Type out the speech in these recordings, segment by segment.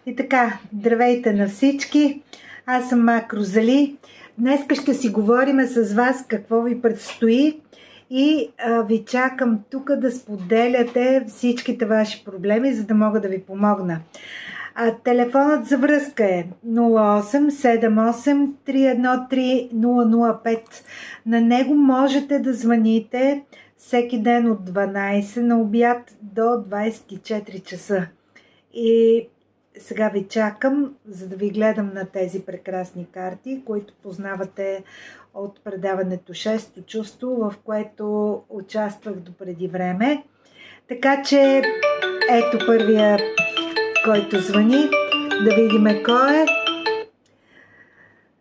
И така, здравейте на всички! Аз съм Мак Розали. Днеска ще си говорим с вас какво ви предстои и ви чакам тук да споделяте всичките ваши проблеми, за да мога да ви помогна. Телефонът за връзка е 0878 313 005. На него можете да звъните всеки ден от 12 на обяд до 24 часа. И сега ви чакам, за да ви гледам на тези прекрасни карти, които познавате от предаването Шесто чувство, в което участвах допреди време. Така че ето първия, който звъни. Да видим кой е.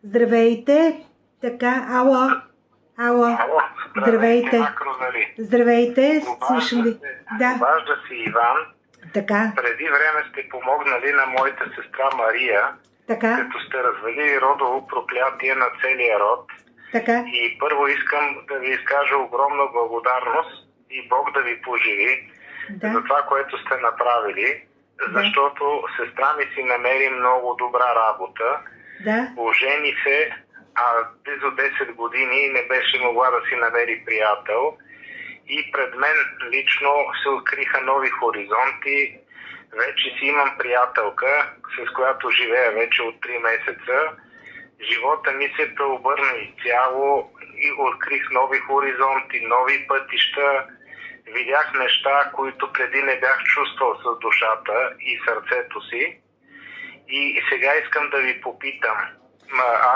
Здравейте. Така, ало. Здравейте. Здравейте. Слушам ви. Да. Обажда си Иван. Така. Преди време сте помогнали на моята сестра Мария, така, като сте развалили родово проклятие на целия род. Така. И първо искам да ви изкажа огромна благодарност и Бог да ви поживи за това, което сте направили, защото сестра ми си намери много добра работа. Ожени се, а близо 10 години не беше могла да си намери приятел. И пред мен лично се откриха нови хоризонти. Вече си имам приятелка, с която живея вече от 3 месеца. Живота ми се преобърна изцяло и открих нови хоризонти, нови пътища. Видях неща, които преди не бях чувствал с душата и сърцето си. И сега искам да ви попитам,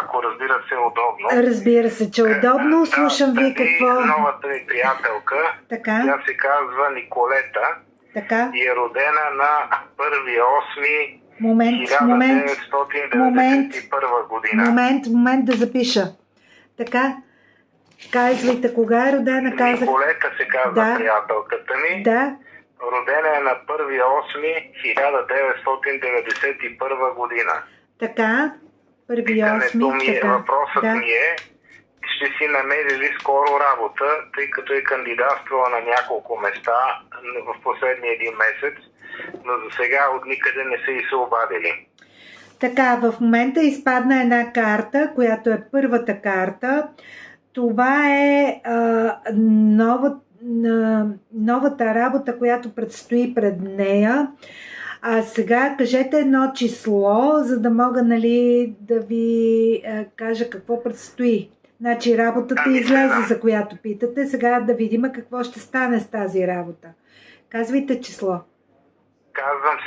ако разбира се удобно. Разбира се, че удобно. Слушам ви какво... Новата ми приятелка, тя се казва Николета и е родена на 1.8.1991 година. Момент да запиша. Така, казвайте кога е родена. Николета се казва приятелката ми. Родена е на 1.8.1991 година. Така. Въпросът ми е, ще си намерили скоро работа, тъй като е кандидатствала на няколко места в последния един месец, но за сега от никъде не са и се обадили. Така, в момента изпадна една карта, която е първата карта. Това е новата работа, която предстои пред нея. А сега кажете едно число, за да мога да ви кажа какво предстои. Значи работата излезе, за която питате. Сега да видим какво ще стане с тази работа. Казвайте число. Казвам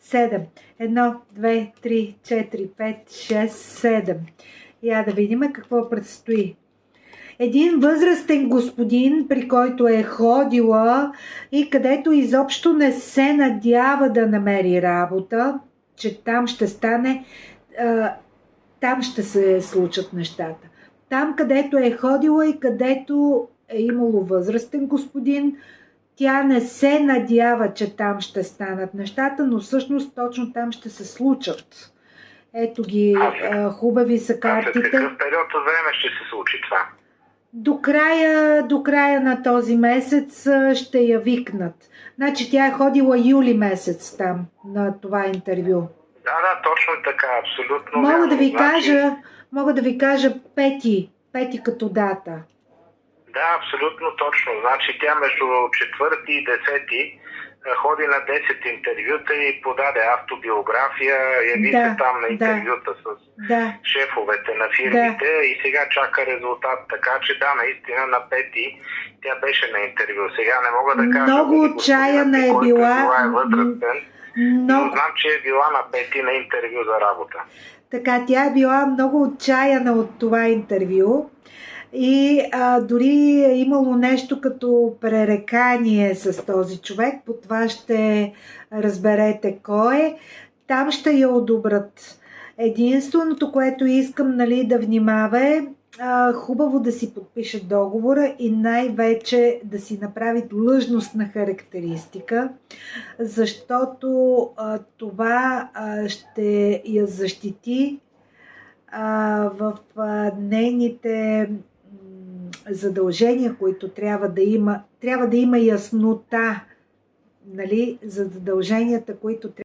7. 1, 2, 3, 4, 5, 6, 7. Я да видим какво предстои. Един възрастен господин, при който е ходила и където изобщо не се надява да намери работа, че там ще стане, там ще се случат нещата. Там, където е ходила и където е имало възрастен господин, тя не се надява, че там ще станат нещата, но всъщност точно там ще се случат. Ето ги, хубави са картите. След какъв период от време ще се случи това? До края на този месец ще я викнат. Значи тя е ходила юли месец там на това интервю. Да, точно така, абсолютно. Мога да ви кажа пети като дата. Да, абсолютно точно. Значи тя между 4 и 10 ходи на 10 интервюта и подаде автобиография, яви се там на интервюта с шефовете на фирмите и сега чака резултат. Така че наистина на 5 тя беше на интервю. Сега не мога да кажа много отчаяна е била. Но знам, че е била на 5 на интервю за работа. Така, тя е била много отчаяна от това интервю. И дори е имало нещо като пререкание с този човек, по това ще разберете кой е. Там ще я одобрят. Единственото, което искам да внимава е хубаво да си подпише договора и най-вече да си направи длъжностна характеристика, защото това ще я защити в нейните задължения, които трябва да има яснота, за задълженията, които